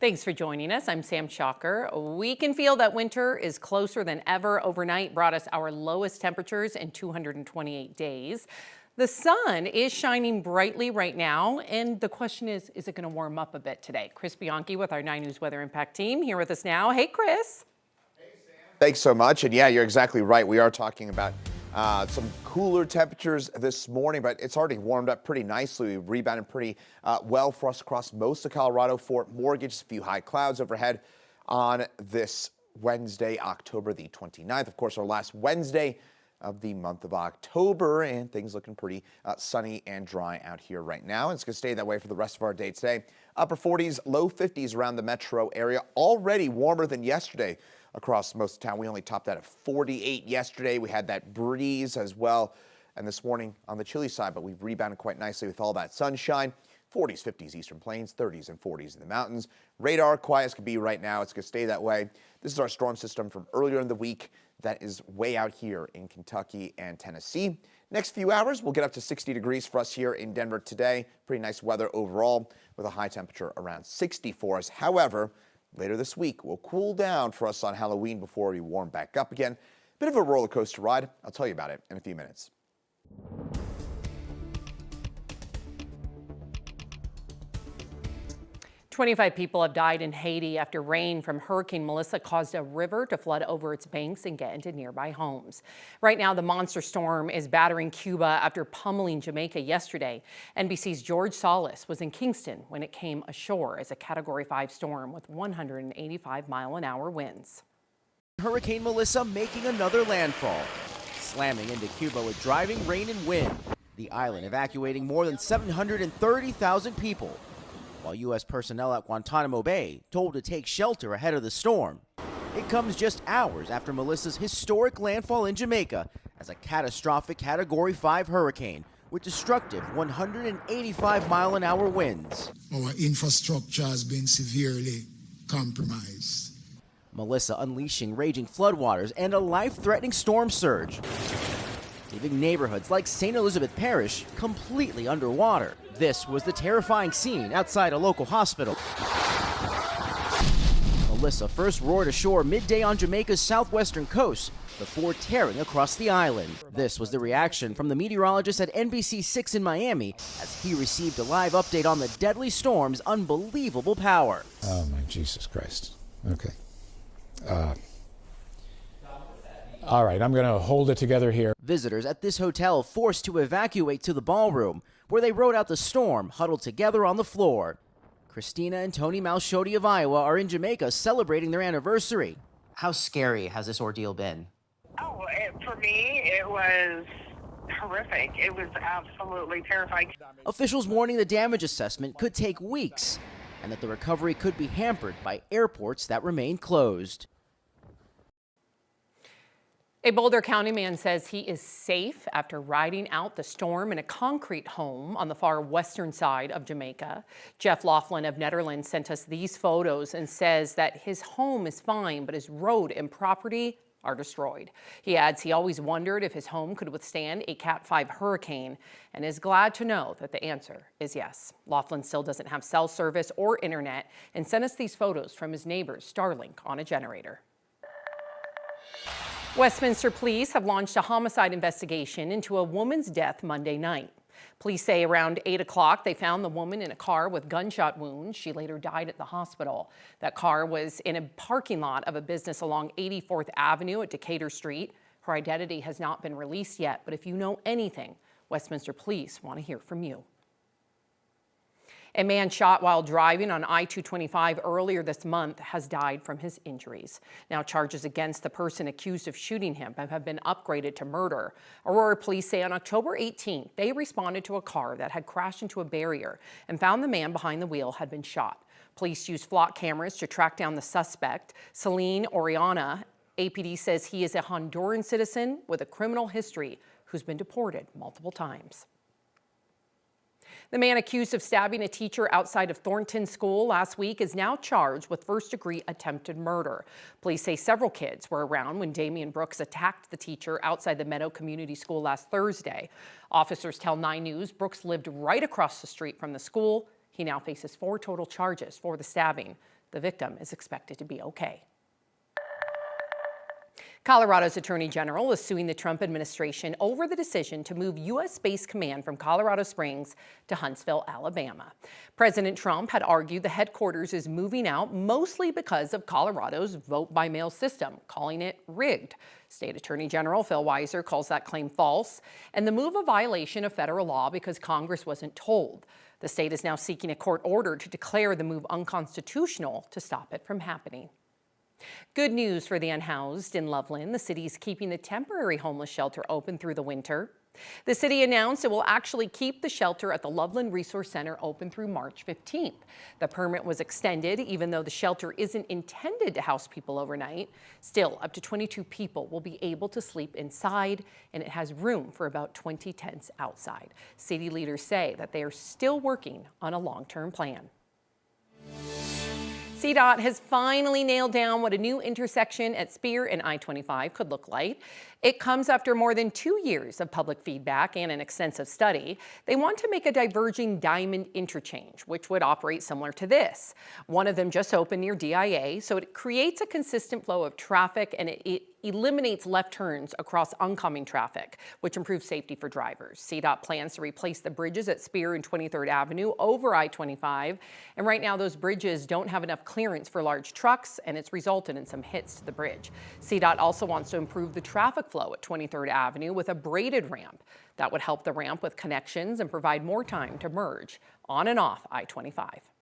Thanks for joining us. I'm Sam Shocker. We can feel that winter is closer than ever. Overnight brought us our lowest temperatures in 228 days. The sun is shining brightly right now, and the question is it going to warm up a bit today? Chris Bianchi with our 9 News Weather Impact team here with us now. Hey, Chris. Hey, Sam. Thanks so much. And yeah, you're exactly right. We are talking about some cooler temperatures this morning, but it's already warmed up pretty nicely. We've rebounded pretty well for us across most of Colorado. Fort Mortgage, a few high clouds overhead on this Wednesday, October the 29th. Of course, our last Wednesday of the month of October, and things looking pretty sunny and dry out here right now. And it's going to stay that way for the rest of our day today. Upper 40s, low 50s around the metro area. Already warmer than yesterday across most of town. We only topped out at 48 yesterday. We had that breeze as well. And this morning on the chilly side, but we've rebounded quite nicely with all that sunshine. 40s, 50s eastern plains, 30s and 40s in the mountains. Radar quiet as can be right now. It's going to stay that way. This is our storm system from earlier in the week that is way out here in Kentucky and Tennessee. Next few hours, we'll get up to 60 degrees for us here in Denver today. Pretty nice weather overall with a high temperature around 60 for us. However, later this week, we'll cool down for us on Halloween before we warm back up again. Bit of a roller coaster ride. I'll tell you about it in a few minutes. 25 people have died in Haiti after rain from Hurricane Melissa caused a river to flood over its banks and get into nearby homes. Right now, the monster storm is battering Cuba after pummeling Jamaica yesterday. NBC's George Salas was in Kingston when it came ashore as a Category 5 storm with 185-mile-an-hour winds. Hurricane Melissa making another landfall, slamming into Cuba with driving rain and wind. The island evacuating more than 730,000 people, while U.S. personnel at Guantanamo Bay told to take shelter ahead of the storm. It comes just hours after Melissa's historic landfall in Jamaica as a catastrophic Category 5 hurricane with destructive 185-mile-an-hour winds. Our infrastructure has been severely compromised. Melissa unleashing raging floodwaters and a life-threatening storm surge, leaving neighborhoods like St. Elizabeth Parish completely underwater. This was the terrifying scene outside a local hospital. Melissa first roared ashore midday on Jamaica's southwestern coast before tearing across the island. This was the reaction from the meteorologist at NBC6 in Miami as he received a live update on the deadly storm's unbelievable power. Oh my Jesus Christ. Okay. All right, I'm going to hold it together here. Visitors at this hotel forced to evacuate to the ballroom, where they rode out the storm, huddled together on the floor. Christina and Tony Malshodi of Iowa are in Jamaica celebrating their anniversary. How scary has this ordeal been? Oh, for me, it was horrific. It was absolutely terrifying. Officials warning the damage assessment could take weeks and that the recovery could be hampered by airports that remain closed. A Boulder County man says he is safe after riding out the storm in a concrete home on the far western side of Jamaica. Jeff Laughlin of Netherlands sent us these photos and says that his home is fine, but his road and property are destroyed. He adds he always wondered if his home could withstand a Cat 5 hurricane and is glad to know that the answer is yes. Laughlin still doesn't have cell service or internet and sent us these photos from his neighbor's Starlink on a generator. Westminster police have launched a homicide investigation into a woman's death Monday night. Police say around 8 o'clock they found the woman in a car with gunshot wounds. She later died at the hospital. That car was in a parking lot of a business along 84th Avenue at Decatur Street. Her identity has not been released yet, but if you know anything, Westminster police want to hear from you. A man shot while driving on I-225 earlier this month has died from his injuries. Now charges against the person accused of shooting him have been upgraded to murder. Aurora police say on October 18th, they responded to a car that had crashed into a barrier and found the man behind the wheel had been shot. Police used flock cameras to track down the suspect, Celine Oriana. APD says he is a Honduran citizen with a criminal history who's been deported multiple times. The man accused of stabbing a teacher outside of Thornton School last week is now charged with first-degree attempted murder. Police say several kids were around when Damian Brooks attacked the teacher outside the Meadow Community School last Thursday. Officers tell 9 News Brooks lived right across the street from the school. He now faces 4 total charges for the stabbing. The victim is expected to be okay. Colorado's Attorney General is suing the Trump administration over the decision to move U.S. Space Command from Colorado Springs to Huntsville, Alabama. President Trump had argued the headquarters is moving out mostly because of Colorado's vote-by-mail system, calling it rigged. State Attorney General Phil Weiser calls that claim false, and the move a violation of federal law because Congress wasn't told. The state is now seeking a court order to declare the move unconstitutional to stop it from happening. Good news for the unhoused in Loveland. The city is keeping the temporary homeless shelter open through the winter. The city announced it will actually keep the shelter at the Loveland Resource Center open through March 15th. The permit was extended even though the shelter isn't intended to house people overnight. Still, up to 22 people will be able to sleep inside, and it has room for about 20 tents outside. City leaders say that they are still working on a long-term plan. CDOT has finally nailed down what a new intersection at Spear and I-25 could look like. It comes after more than 2 years of public feedback and an extensive study. They want to make a diverging diamond interchange, which would operate similar to this. One of them just opened near DIA, so it creates a consistent flow of traffic and it eliminates left turns across oncoming traffic, which improves safety for drivers. CDOT plans to replace the bridges at Spear and 23rd Avenue over I-25, and right now those bridges don't have enough clearance for large trucks, and it's resulted in some hits to the bridge. CDOT also wants to improve the traffic flow at 23rd Avenue with a braided ramp. That would help the ramp with connections and provide more time to merge on and off I-25.